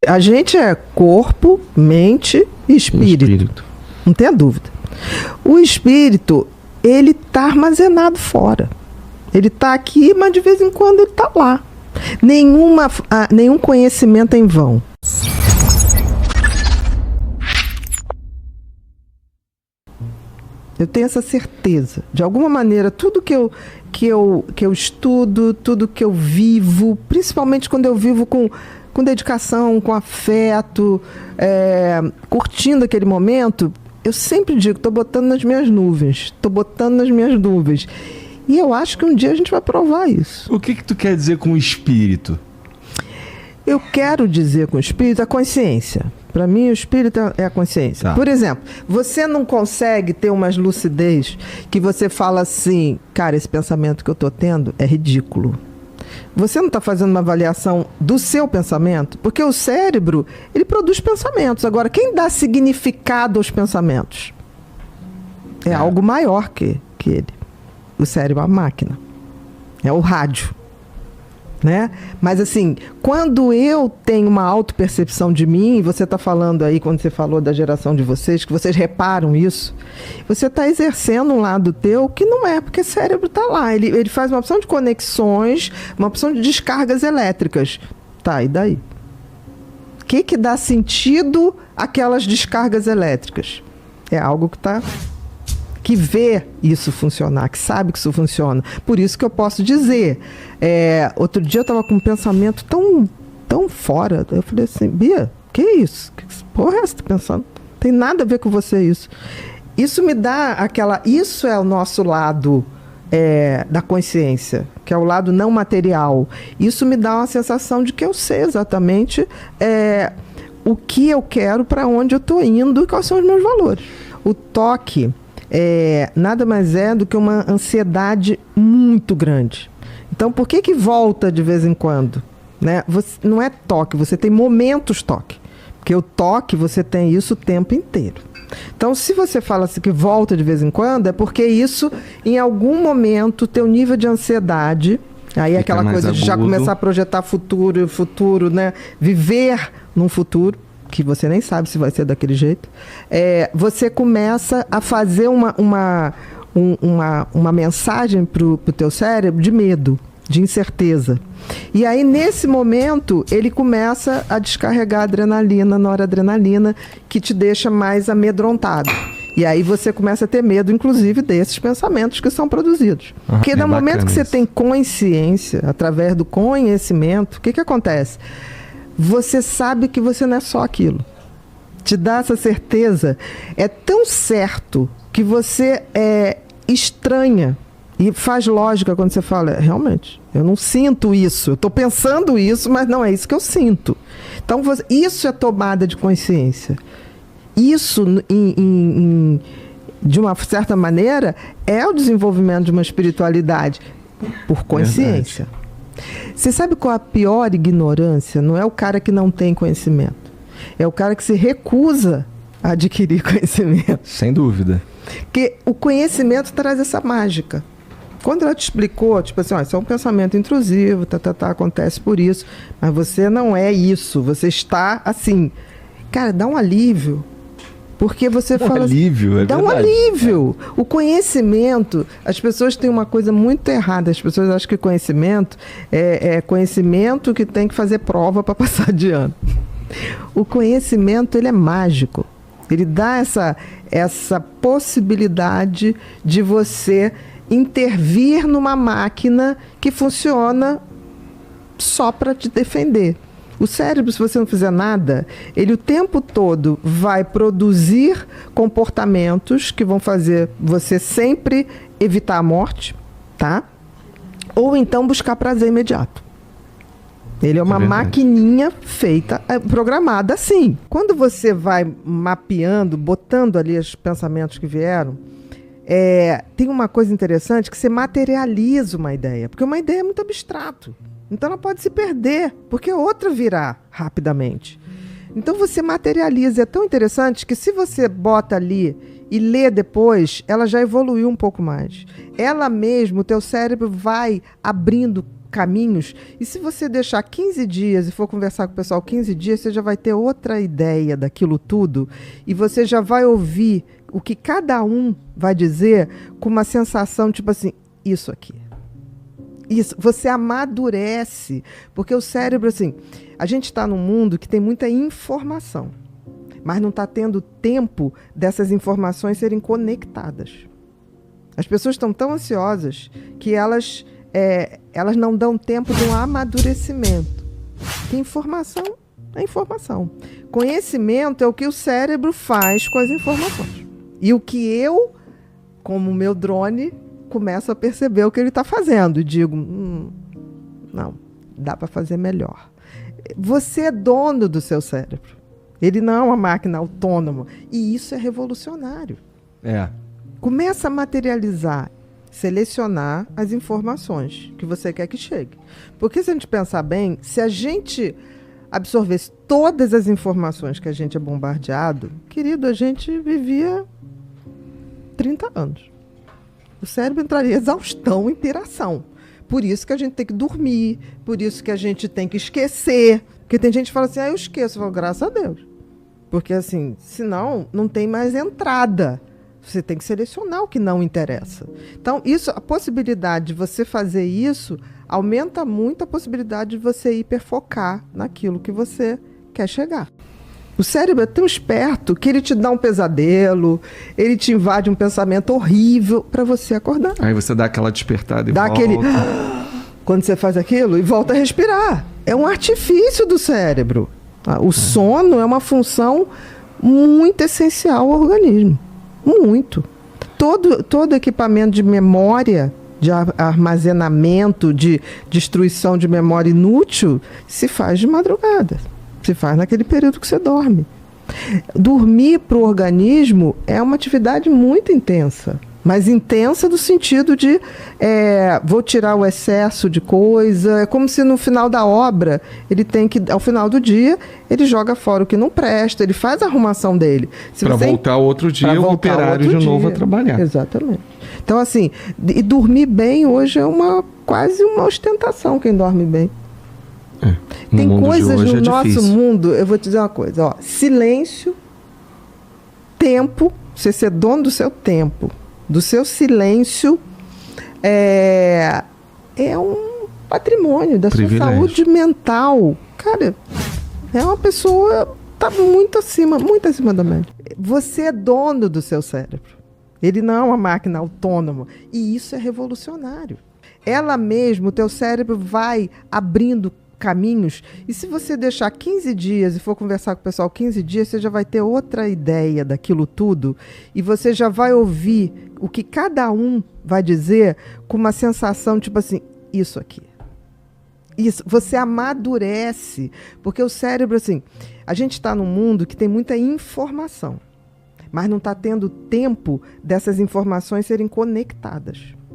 A gente é corpo, mente e espírito. Não tenha dúvida. O espírito, ele está armazenado fora. Ele está aqui, mas de vez em quando ele está lá. Nenhum conhecimento é em vão. Eu tenho essa certeza. De alguma maneira, tudo que eu estudo, tudo que eu vivo, principalmente quando eu vivo com dedicação, com afeto, curtindo aquele momento, eu sempre digo, estou botando nas minhas nuvens. E eu acho que um dia a gente vai provar isso. O que tu quer dizer com espírito? Eu quero dizer com espírito a consciência. Para mim, o espírito é a consciência. Tá. Por exemplo, você não consegue ter umas lucidez que você fala assim, cara, esse pensamento que eu estou tendo é ridículo. Você não está fazendo uma avaliação do seu pensamento? Porque o cérebro, ele produz pensamentos. Agora, quem dá significado aos pensamentos? É algo maior que ele. O cérebro é uma máquina. É o rádio. Né? Mas assim, quando eu tenho uma autopercepção de mim, você está falando aí, quando você falou da geração de vocês, que vocês reparam isso, você está exercendo um lado teu que não é, porque o cérebro está lá, ele faz uma opção de conexões, uma opção de descargas elétricas. Tá, e daí? O que dá sentido àquelas descargas elétricas? É algo que vê isso funcionar, que sabe que isso funciona. Por isso que eu posso dizer. Outro dia eu estava com um pensamento tão fora. Eu falei assim, Bia, que isso? Que porra é essa que você tá pensando? Não tem nada a ver com você isso. Isso me dá aquela... Isso é o nosso lado da consciência, que é o lado não material. Isso me dá uma sensação de que eu sei exatamente o que eu quero, para onde eu estou indo e quais são os meus valores. O toque... nada mais é do que uma ansiedade muito grande. Então, por que volta de vez em quando? Né? Não é toque, você tem momentos toque. Porque o toque, você tem isso o tempo inteiro. Então, se você fala assim que volta de vez em quando, é porque isso, em algum momento, teu nível de ansiedade, aí é aquela coisa de já começar a projetar futuro, né? Viver num futuro, que você nem sabe se vai ser daquele jeito, você começa a fazer uma mensagem para o teu cérebro de medo, de incerteza. E aí, nesse momento, ele começa a descarregar adrenalina, noradrenalina, que te deixa mais amedrontado. E aí você começa a ter medo, inclusive, desses pensamentos que são produzidos. Porque no momento que você tem consciência, através do conhecimento, o que acontece? Você sabe que você não é só aquilo. Te dá essa certeza. É tão certo que você estranha e faz lógica quando você fala, realmente, eu não sinto isso. Eu estou pensando isso, mas não é isso que eu sinto. Então, isso é tomada de consciência. Isso, de uma certa maneira, é o desenvolvimento de uma espiritualidade por consciência. Verdade. Você sabe qual é a pior ignorância? Não é o cara que não tem conhecimento. É o cara que se recusa a adquirir conhecimento. Sem dúvida. Porque o conhecimento traz essa mágica. Quando ela te explicou, tipo assim, isso é um pensamento intrusivo, acontece por isso, mas você não é isso, você está assim. Cara, dá um alívio. Porque você fala alívio, assim, dá um alívio. O conhecimento, as pessoas têm uma coisa muito errada. As pessoas acham que conhecimento é conhecimento que tem que fazer prova para passar de ano. O conhecimento, ele é mágico. Ele dá essa possibilidade de você intervir numa máquina que funciona só para te defender. O cérebro, se você não fizer nada, ele o tempo todo vai produzir comportamentos que vão fazer você sempre evitar a morte, tá? Ou então buscar prazer imediato. Ele é uma maquininha feita, programada assim. Quando você vai mapeando, botando ali os pensamentos que vieram, tem uma coisa interessante que você materializa uma ideia, porque uma ideia é muito abstrato. Então ela pode se perder, porque outra virá rapidamente. Então você materializa. É tão interessante que se você bota ali e lê depois, ela já evoluiu um pouco mais. Ela mesmo, o teu cérebro vai abrindo caminhos. E se você deixar 15 dias e for conversar com o pessoal 15 dias, você já vai ter outra ideia daquilo tudo. E você já vai ouvir o que cada um vai dizer com uma sensação tipo assim, isso aqui. Isso, você amadurece. Porque o cérebro, assim, a gente está num mundo que tem muita informação, mas não está tendo tempo dessas informações serem conectadas. As pessoas estão tão ansiosas que elas não dão tempo de um amadurecimento. Que informação é informação. Conhecimento é o que o cérebro faz com as informações. E o que eu, como meu drone, começo a perceber o que ele está fazendo. E digo, não, dá para fazer melhor. Você é dono do seu cérebro. Ele não é uma máquina autônoma. E isso é revolucionário. Começa a materializar, selecionar as informações que você quer que chegue. Porque se a gente pensar bem, se a gente absorvesse todas as informações que a gente é bombardeado, querido, a gente vivia 30 anos. O cérebro entraria em exaustão, em piração. Por isso que a gente tem que dormir, por isso que a gente tem que esquecer. Porque tem gente que fala assim, eu esqueço. Eu falo, graças a Deus. Porque assim, senão não tem mais entrada. Você tem que selecionar o que não interessa. Então, a possibilidade de você fazer isso aumenta muito a possibilidade de você hiperfocar naquilo que você quer chegar. O cérebro é tão esperto que ele te dá um pesadelo, ele te invade um pensamento horrível para você acordar. Aí você dá aquela despertada e dá volta. Quando você faz aquilo e volta a respirar. É um artifício do cérebro. O sono é uma função muito essencial ao organismo. Muito. Todo equipamento de memória, de armazenamento, de destruição de memória inútil, se faz de madrugada. Se faz naquele período que você dorme. Dormir para o organismo é uma atividade muito intensa. Mas intensa no sentido de vou tirar o excesso de coisa. É como se no final da obra, ele tem que, ao final do dia, ele joga fora o que não presta, ele faz a arrumação dele. Para voltar outro dia, o operário de novo a trabalhar. Exatamente. Então, assim, e dormir bem hoje é quase uma ostentação quem dorme bem. Tem coisas no nosso mundo, eu vou te dizer uma coisa, silêncio, tempo, você ser dono do seu tempo, do seu silêncio, é um patrimônio da sua saúde mental. Cara, é uma pessoa tá muito acima da média. Você é dono do seu cérebro. Ele não é uma máquina autônoma. E isso é revolucionário. Ela mesmo, o teu cérebro vai abrindo caminhos, e se você deixar 15 dias e for conversar com o pessoal 15 dias, você já vai ter outra ideia daquilo tudo, e você já vai ouvir o que cada um vai dizer com uma sensação tipo assim, isso aqui. Isso, você amadurece, porque o cérebro, assim, a gente está num mundo que tem muita informação, mas não está tendo tempo dessas informações serem conectadas.